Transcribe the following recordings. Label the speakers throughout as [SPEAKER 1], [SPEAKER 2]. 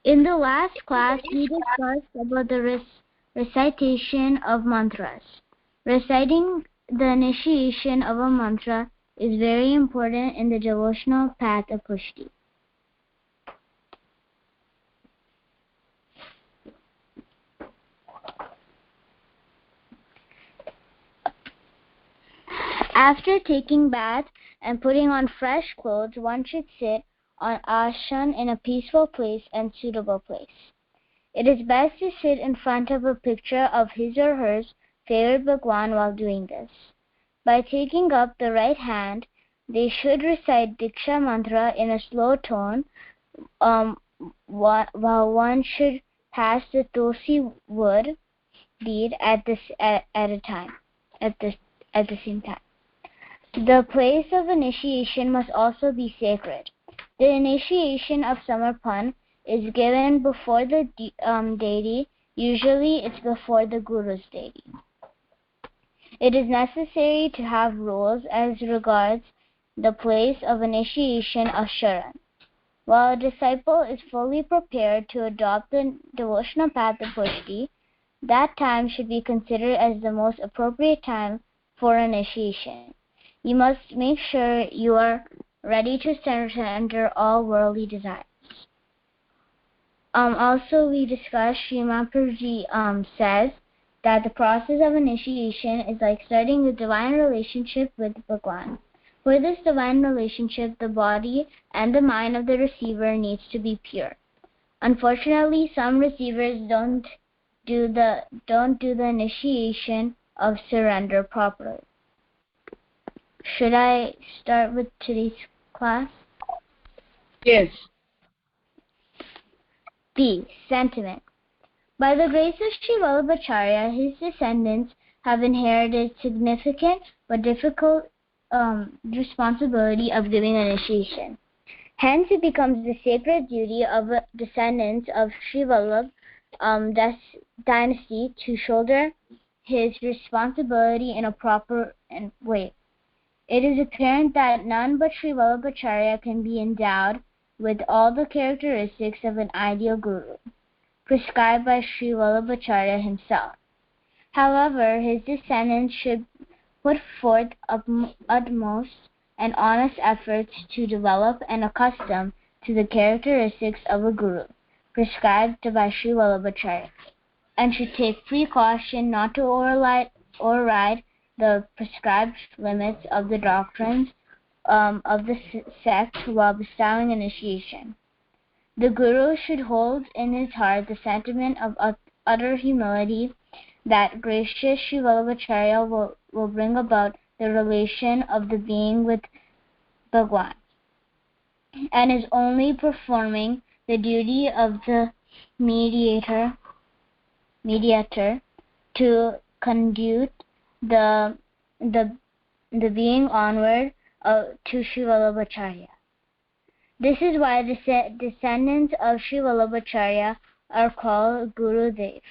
[SPEAKER 1] In the last class, we discussed about the recitation of mantras. Reciting the initiation of a mantra is very important in the devotional path of Pushti. After taking bath and putting on fresh clothes, one should sit on ashan in a peaceful place and suitable place. It is best to sit in front of a picture of his or her favorite Bhagwan while doing this. By taking up the right hand, they should recite Diksha mantra in a slow tone, while one should pass the tulsi wood bead at the same time. The place of initiation must also be sacred. The initiation of Samarpan is given before the deity. Usually it's before the Guru's deity. It is necessary to have rules as regards the place of initiation of Sharan. While a disciple is fully prepared to adopt the devotional path of Pushti, that time should be considered as the most appropriate time for initiation. You must make sure you are ready to surrender all worldly desires. Also, we discussed, Srimad Prabhuji says that the process of initiation is like starting a divine relationship with Bhagwan. For this divine relationship, the body and the mind of the receiver needs to be pure. Unfortunately, some receivers don't do the initiation of surrender properly. Should I start with today's class?
[SPEAKER 2] Yes.
[SPEAKER 1] B. Sentiment. By the grace of Sri Vallabhacharya, his descendants have inherited significant but difficult responsibility of giving initiation. Hence, it becomes the sacred duty of descendants of Sri Vallabh dynasty to shoulder his responsibility in a proper way. It is apparent that none but Sri Vallabhacharya can be endowed with all the characteristics of an ideal guru, prescribed by Sri Vallabhacharya himself. However, his descendants should put forth utmost and honest efforts to develop and accustom to the characteristics of a guru, prescribed by Sri Vallabhacharya, and should take precaution not to override the prescribed limits of the doctrines of the sect while bestowing initiation. The Guru should hold in his heart the sentiment of utter humility that gracious Sri Vallabhacharya will bring about the relation of the being with Bhagwan, and is only performing the duty of the mediator to conduct the being onward to Sri Vallabhacharya. This is why the descendants of Sri Vallabhacharya are called Guru Dev,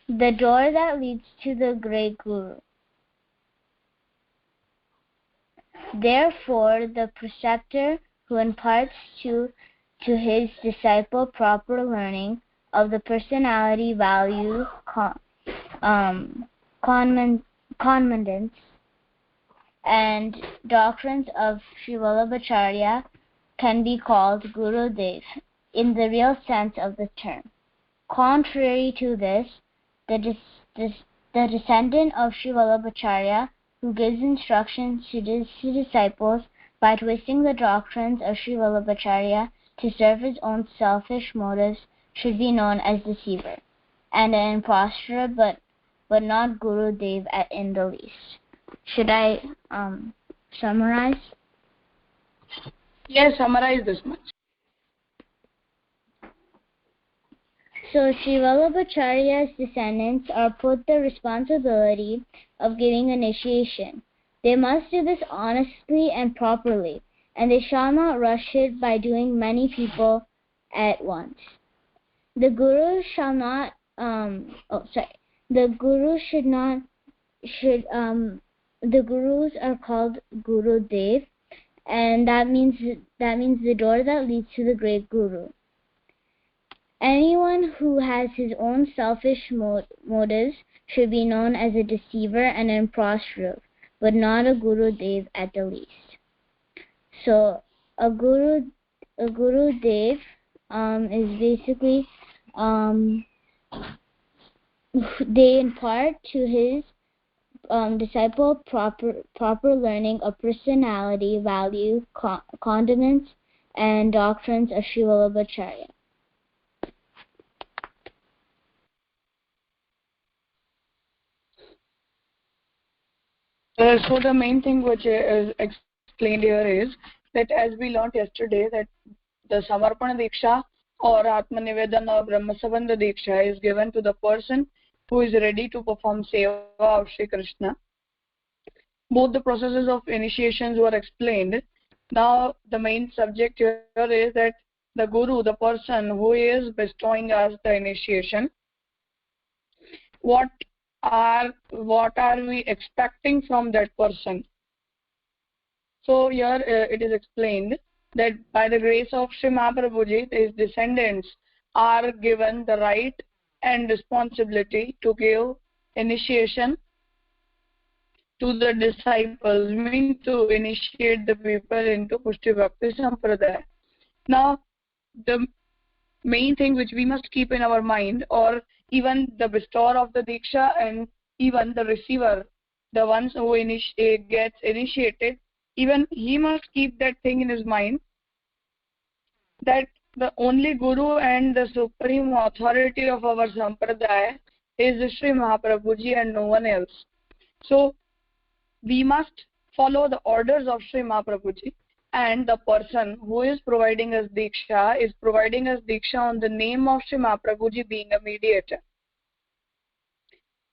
[SPEAKER 1] the door that leads to the great Guru. Therefore, the preceptor who imparts to his disciple proper learning of the personality, value, commandments, and doctrines of Sri Vallabhacharya can be called Guru Dev in the real sense of the term. Contrary to this, the descendant of Sri Vallabhacharya who gives instructions to his disciples by twisting the doctrines of Sri Vallabhacharya to serve his own selfish motives should be known as deceiver and an impostor, but not Guru Dev in the least. Should I summarize?
[SPEAKER 2] Yes, summarize this much.
[SPEAKER 1] So Sri Vallabhacharya's descendants are put the responsibility of giving initiation. They must do this honestly and properly, and they shall not rush it by doing many people at once. The Guru shall not. The Guru the Gurus are called Guru Dev, and that means the door that leads to the great Guru. Anyone who has his own selfish motives should be known as a deceiver and an impostor, but not a Guru Dev at the least. So a Guru Dev is basically they impart to his disciple proper learning of personality, value, condiments, and doctrines of Sri Vallabhacharya.
[SPEAKER 2] So the main thing which is explained here is that, as we learned yesterday, that the Samarpana Diksha or Atmanivedana or Brahmasambandha Diksha is given to the person who is ready to perform Seva of Shri Krishna. Both the processes of initiations were explained. Now the main subject here is that the Guru, the person who is bestowing us the initiation, what are we expecting from that person? So here it is explained that by the grace of Sri Mahaprabhuji, his descendants are given the right and responsibility to give initiation to the disciples, mean to initiate the people into Pushtibhakti Sampradaya. Now, the main thing which we must keep in our mind, or even the bestower of the Diksha and even the receiver, the ones who gets initiated, even he must keep that thing in his mind, that the only Guru and the supreme authority of our Sampradaya is Sri Mahaprabhuji and no one else. So, we must follow the orders of Sri Mahaprabhuji, and the person who is providing us Diksha is providing us Diksha on the name of Sri Mahaprabhuji, being a mediator.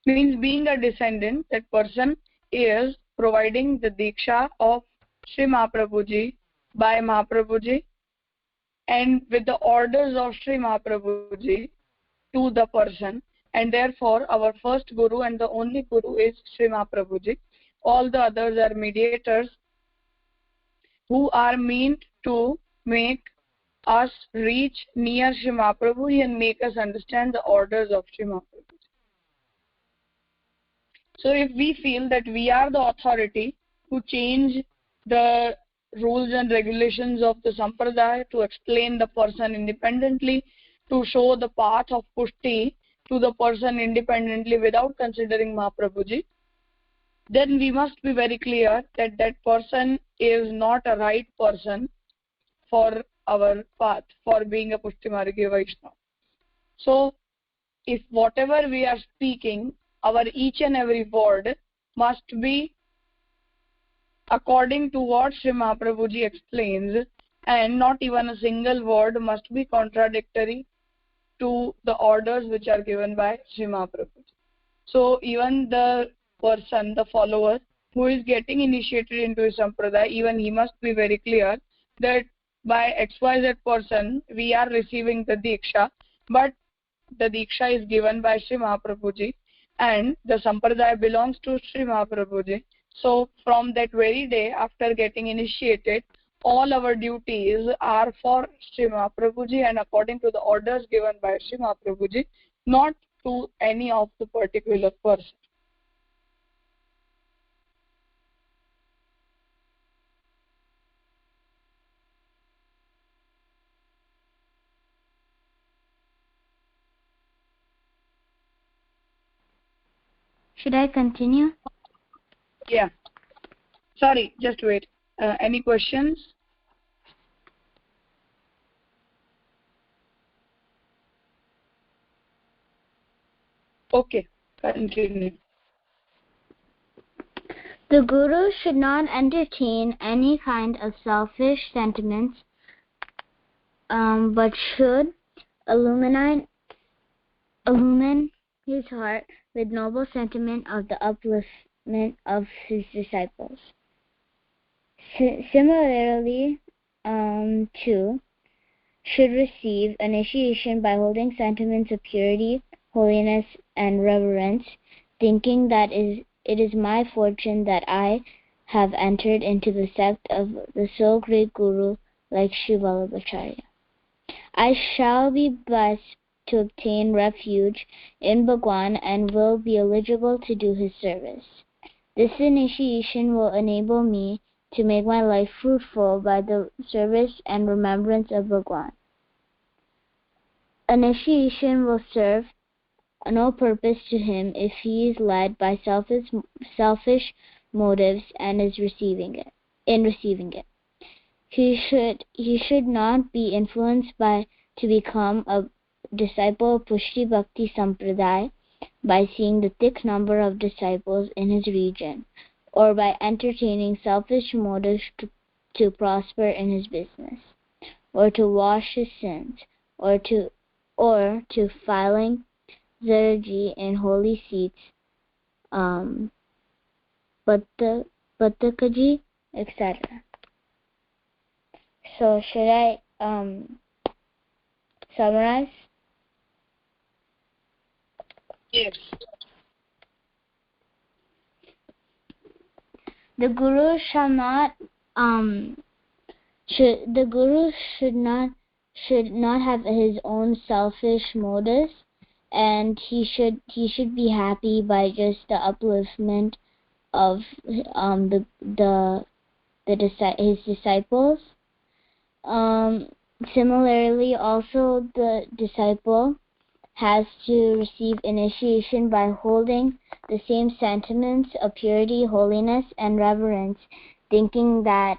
[SPEAKER 2] Means being a descendant, that person is providing the Diksha of Sri Mahaprabhuji by Mahaprabhuji and with the orders of Sri Mahaprabhuji to the person, and therefore our first Guru and the only Guru is Sri Mahaprabhuji. All the others are mediators who are meant to make us reach near Sri Mahaprabhu and make us understand the orders of Sri Mahaprabhu. So if we feel that we are the authority to change the rules and regulations of the Sampradaya, to explain the person independently, to show the path of Pushti to the person independently without considering Mahaprabhuji, then we must be very clear that that person is not a right person for our path, for being a Pushtimargi Vaishnava. So, if whatever we are speaking, our each and every word must be according to what Sri Mahaprabhuji explains, and not even a single word must be contradictory to the orders which are given by Sri Mahaprabhuji. So, even the person, the follower who is getting initiated into his sampradaya, even he must be very clear that by XYZ person we are receiving the Diksha, but the Diksha is given by Sri Mahaprabhuji and the sampradaya belongs to Sri Mahaprabhuji. So from that very day after getting initiated, all our duties are for Sri Mahaprabhuji and according to the orders given by Sri Mahaprabhuji, not to any of the particular person.
[SPEAKER 1] Should I continue?
[SPEAKER 2] Yeah. Sorry, just wait. Any questions? Okay, continue.
[SPEAKER 1] The Guru should not entertain any kind of selfish sentiments, but should illumine his heart with noble sentiment of the upliftment of his disciples. Similarly, too, should receive initiation by holding sentiments of purity, holiness, and reverence, thinking that it is my fortune that I have entered into the sect of the so great Guru like Sri Vallabhacharya. I shall be blessed to obtain refuge in Bhagwan and will be eligible to do his service. This initiation will enable me to make my life fruitful by the service and remembrance of Bhagwan. Initiation will serve no purpose to him if he is led by selfish motives and is receiving it. He should not be influenced to become a disciple of Pushtibhakti Sampradaya by seeing the thick number of disciples in his region, or by entertaining selfish motives to prosper in his business, or to wash his sins, or to filing Zaraji in holy seats, Patakaji, etc. So should I summarize?
[SPEAKER 2] Yes.
[SPEAKER 1] The Guru should not have his own selfish motives, and he should be happy by just the upliftment of his disciples. Similarly, also the disciple has to receive initiation by holding the same sentiments of purity, holiness, and reverence, thinking that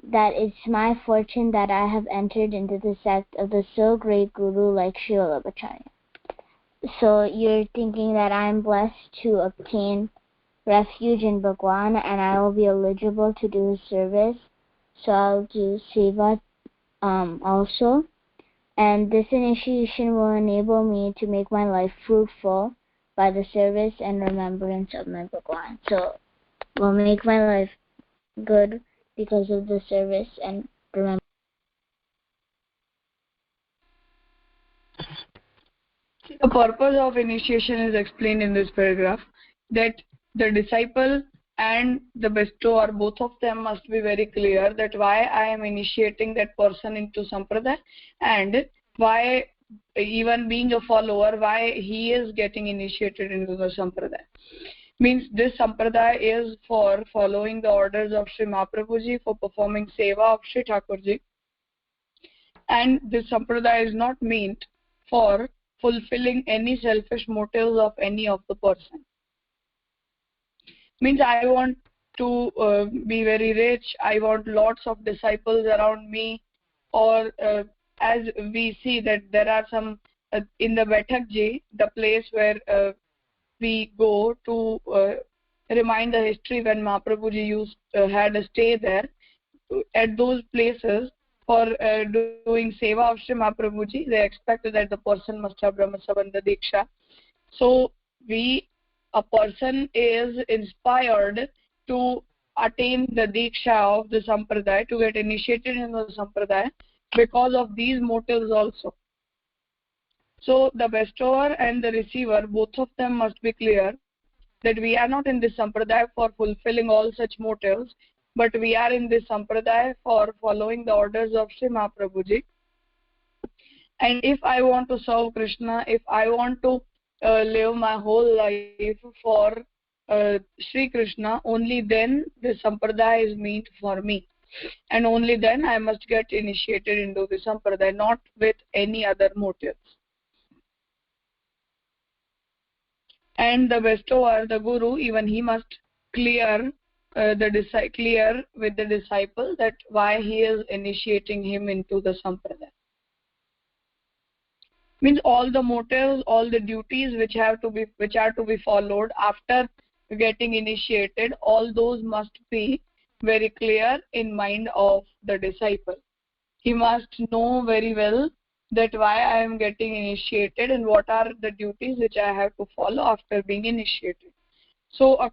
[SPEAKER 1] it's my fortune that I have entered into the sect of the so great Guru like Sri Vallabhacharya. So you're thinking that I'm blessed to obtain refuge in Bhagwan and I will be eligible to do his service. So I'll do Seva also. And this initiation will enable me to make my life fruitful by the service and remembrance of my Bhagwan. So will make my life good because of the service and remembrance.
[SPEAKER 2] The purpose of initiation is explained in this paragraph, that the disciple and the bestower, both of them must be very clear that why I am initiating that person into Sampradaya, and why, even being a follower, why he is getting initiated into the Sampradaya. Means this Sampradaya is for following the orders of Sri Mahaprabhuji, for performing seva of Sri Thakurji, and this Sampradaya is not meant for fulfilling any selfish motives of any of the person. Means I want to be very rich, I want lots of disciples around me, or as we see that there are some in the Baithakji, the place where we go to remind the history when Mahaprabhuji had a stay there. At those places, for doing seva of Sri Mahaprabhuji, they expected that the person must have Brahma Sabandha Diksha. So a person is inspired to attain the Diksha of the Sampradaya, to get initiated in the Sampradaya, because of these motives also. So the bestower and the receiver, both of them must be clear that we are not in this Sampradaya for fulfilling all such motives, but we are in this Sampradaya for following the orders of Sri Mahaprabhuji. And if I want to serve Krishna, if I want to live my whole life for Sri Krishna, only then the Sampradaya is meant for me. And only then I must get initiated into the Sampradaya, not with any other motives. And the bestower, the Guru, even he must clear with the disciple that why he is initiating him into the Sampradaya. Means all the motives, all the duties which are to be followed after getting initiated, all those must be very clear in mind of the disciple. He must know very well that why I am getting initiated and what are the duties which I have to follow after being initiated. So a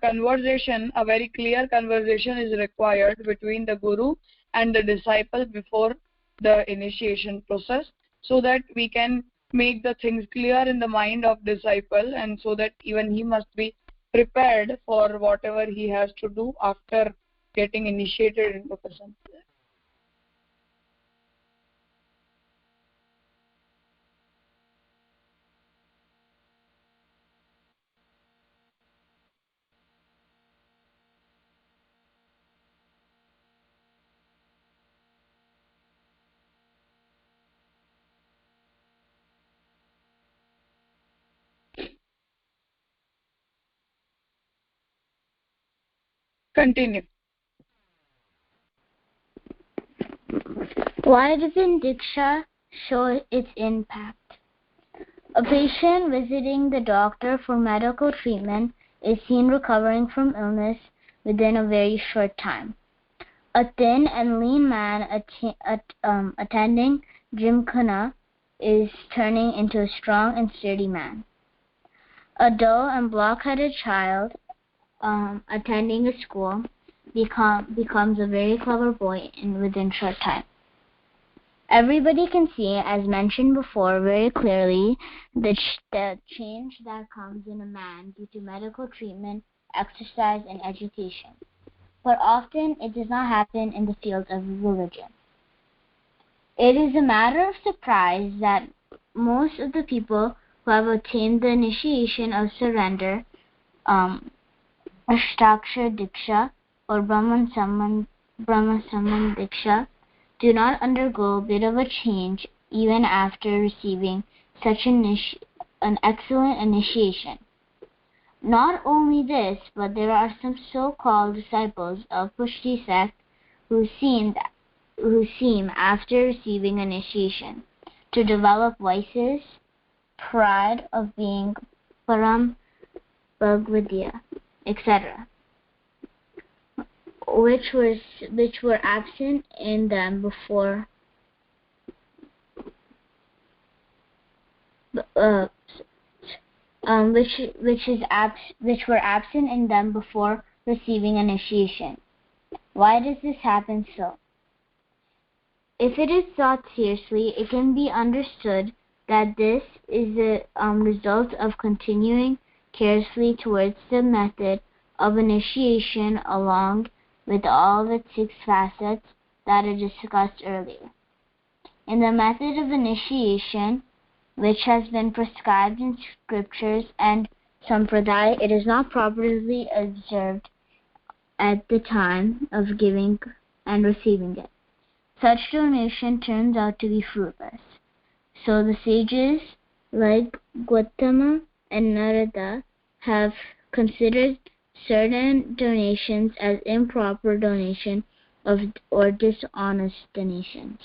[SPEAKER 2] very clear conversation is required between the Guru and the disciple before the initiation process, so that we can make the things clear in the mind of disciple, and so that even he must be prepared for whatever he has to do after getting initiated into Sampradaya. Continue.
[SPEAKER 1] Why doesn't Diksha show its impact? A patient visiting the doctor for medical treatment is seen recovering from illness within a very short time. A thin and lean man attending Gymkhana is turning into a strong and sturdy man. A dull and block-headed child attending a school becomes a very clever boy within a short time. Everybody can see, as mentioned before, very clearly the change that comes in a man due to medical treatment, exercise, and education. But often it does not happen in the field of religion. It is a matter of surprise that most of the people who have attained the initiation of surrender, Ashtakshar Diksha or Brahma Samman Diksha, do not undergo a bit of a change even after receiving such an excellent initiation. Not only this, but there are some so-called disciples of Pushti sect who seem, after receiving initiation, to develop vices, pride of being Param Bhagavadya, etc., which were absent in them before which were absent in them before receiving initiation. Why does this happen so? If it is thought seriously, it can be understood that this is a result of continuing carefully towards the method of initiation along with all its 6 facets that are discussed earlier. In the method of initiation, which has been prescribed in scriptures and sampradaya, it is not properly observed at the time of giving and receiving it. Such donation turns out to be fruitless. So the sages like Gautama and Narada have considered certain donations as improper donation or dishonest donations.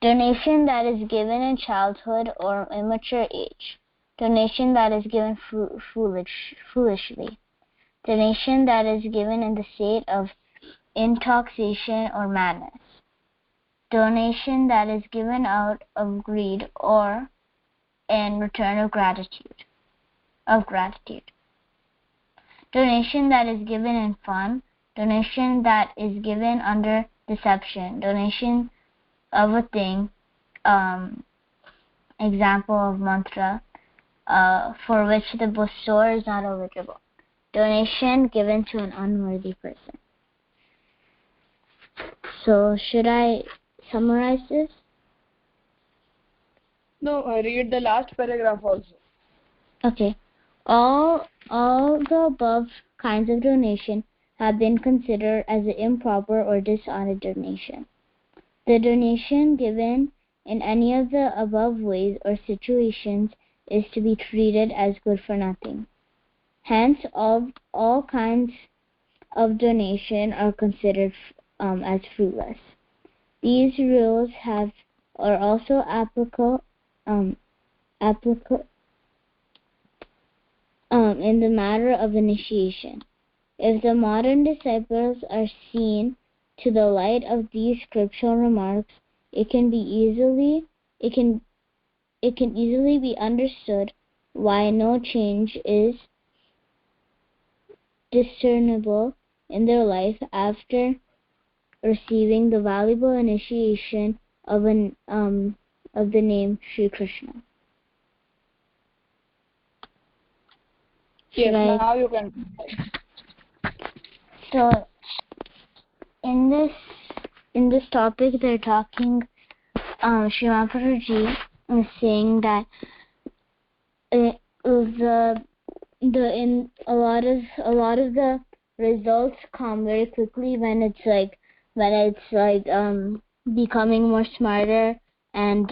[SPEAKER 1] Donation that is given in childhood or immature age. Donation that is given foolishly. Donation that is given in the state of intoxication or madness. Donation that is given out of greed or in return of gratitude. Donation that is given in fun. Donation that is given under deception. Donation of a thing, example of mantra, for which the bestower is not eligible. Donation given to an unworthy person. So, should I summarize this?
[SPEAKER 2] No, read the last paragraph also.
[SPEAKER 1] Okay. All the above kinds of donation have been considered as an improper or dishonest donation. The donation given in any of the above ways or situations is to be treated as good for nothing. Hence, all kinds of donation are considered as fruitless. These rules are also applicable in the matter of initiation. If the modern disciples are seen to the light of these scriptural remarks, it can easily be understood why no change is discernible in their life after receiving the valuable initiation of the name Sri Krishna.
[SPEAKER 2] Yes, now you can.
[SPEAKER 1] So in this topic they're talking, Srimad Prabhuji is saying that in a lot of the results come very quickly when it's becoming more smarter and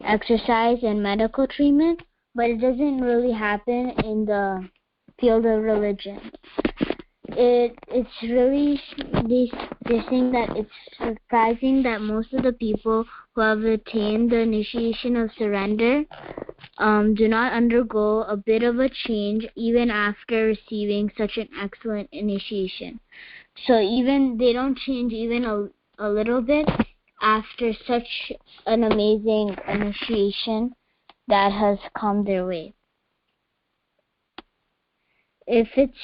[SPEAKER 1] exercise and medical treatment, but it doesn't really happen in the field of religion. It's really they're saying that it's surprising that most of the people who have attained the initiation of surrender do not undergo a bit of a change even after receiving such an excellent initiation. So even they don't change even a little bit after such an amazing initiation that has come their way. If it's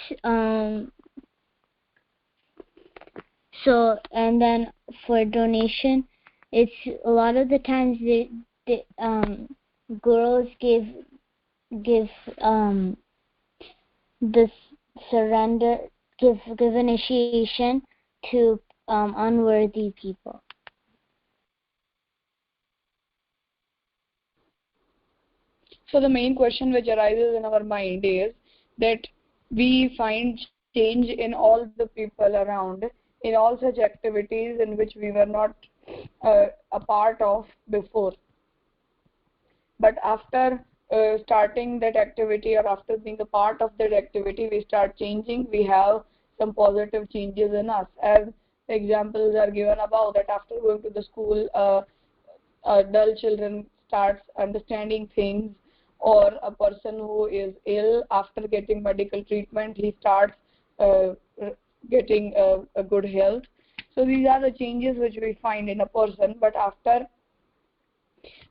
[SPEAKER 1] so, and then for donation, it's a lot of the times the gurus give this surrender, give initiation to unworthy people.
[SPEAKER 2] So the main question which arises in our mind is that we find change in all the people around, in all such activities in which we were not a part of before. But after starting that activity, or after being a part of that activity, we start changing. We have some positive changes in us, as examples are given above, that after going to the school, dull children starts understanding things, or a person who is ill, after getting medical treatment, he starts getting a good health. So these are the changes which we find in a person. But after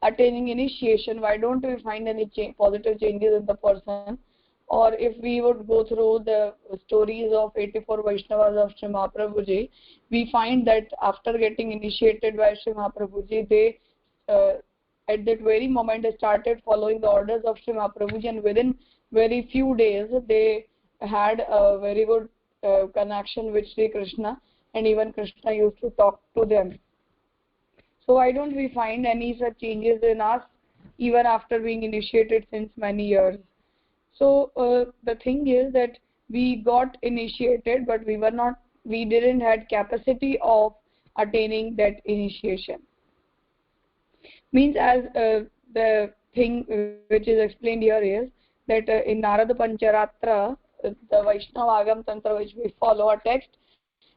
[SPEAKER 2] attaining initiation, why don't we find any positive changes in the person? Or if we would go through the stories of 84 Vaishnavas of Sri Mahaprabhuji, we find that after getting initiated by Sri Mahaprabhuji, they at that very moment they started following the orders of Sri Mahaprabhuji, and within very few days they had a very good connection with Sri Krishna, and even Krishna used to talk to them. So why don't we find any such changes in us even after being initiated since many years? So the thing is that we got initiated, but we didn't had capacity of attaining that initiation. Means, as the thing which is explained here is that in Narada Pancharatra, the Vaishnava Agam Tantra which we follow, a text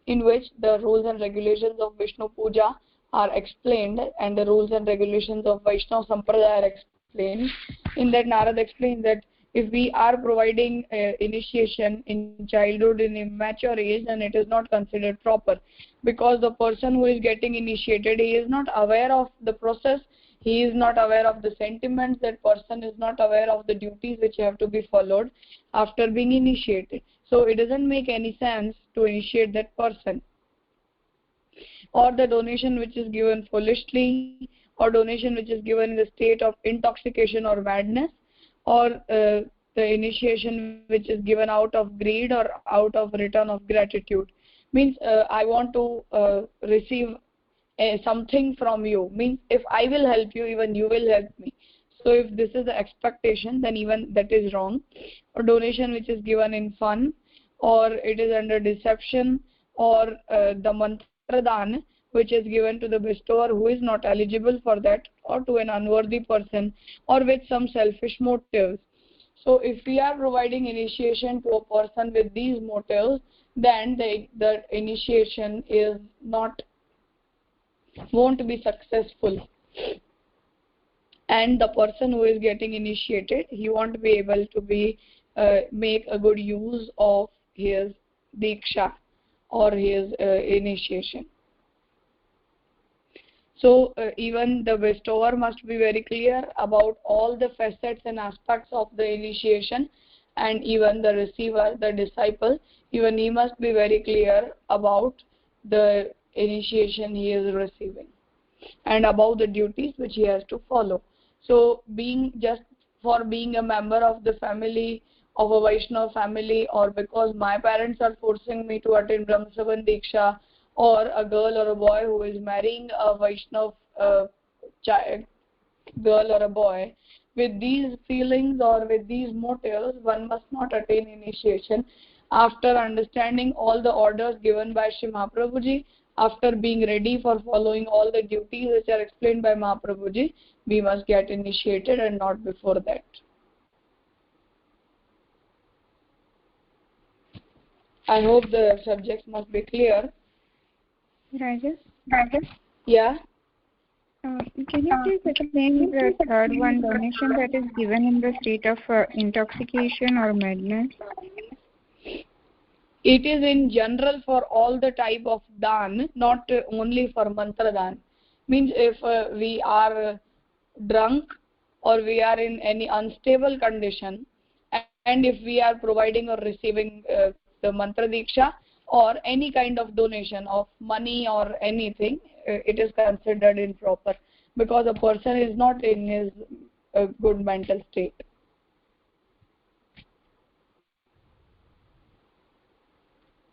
[SPEAKER 2] in which the rules and regulations of Vishnu Puja are explained, and the rules and regulations of Vaishnava Sampradaya are explained. In that, Narada explains that if we are providing initiation in childhood, in immature age, then it is not considered proper, because the person who is getting initiated, he is not aware of the process, he is not aware of the sentiments, that person is not aware of the duties which have to be followed after being initiated. So it doesn't make any sense to initiate that person. Or the donation which is given foolishly, or donation which is given in the state of intoxication or madness, or the initiation which is given out of greed or out of return of gratitude. Means I want to receive something from you. Means if I will help you, even you will help me. So if this is the expectation, then even that is wrong. Or donation which is given in fun, or it is under deception, or the mantradan which is given to the bestower who is not eligible for that, or to an unworthy person, or with some selfish motives. So if we are providing initiation to a person with these motives, then the initiation won't be successful, and the person who is getting initiated, he won't be able to make a good use of his diksha or his initiation. So even the bestower must be very clear about all the facets and aspects of the initiation, and even the receiver, the disciple, even he must be very clear about the initiation he is receiving and about the duties which he has to follow. So being a member of the family of a Vaishnava family, or because my parents are forcing me to attend Brahmasabandh Diksha, or a girl or a boy who is marrying a Vaishnava child, girl or a boy, with these feelings or with these motives, one must not attain initiation. After understanding all the orders given by Shri Mahaprabhuji, after being ready for following all the duties which are explained by Mahaprabhuji, we must get initiated and not before that. I hope the subjects must be clear.
[SPEAKER 3] Rajesh?
[SPEAKER 2] Yeah?
[SPEAKER 3] Can you please explain the third one, donation that is given in the state of intoxication or madness?
[SPEAKER 2] It is in general for all the type of dan, not only for mantra dan. Means if we are drunk or we are in any unstable condition, and if we are providing or receiving the mantra diksha or any kind of donation of money or anything, it is considered improper because a person is not in his good mental state.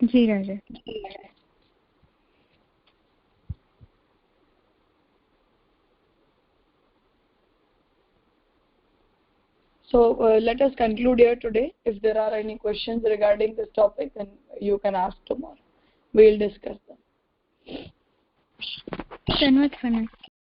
[SPEAKER 3] Ji Raja.
[SPEAKER 2] So let us conclude here today. If there are any questions regarding this topic, then you can ask tomorrow. We will discuss them.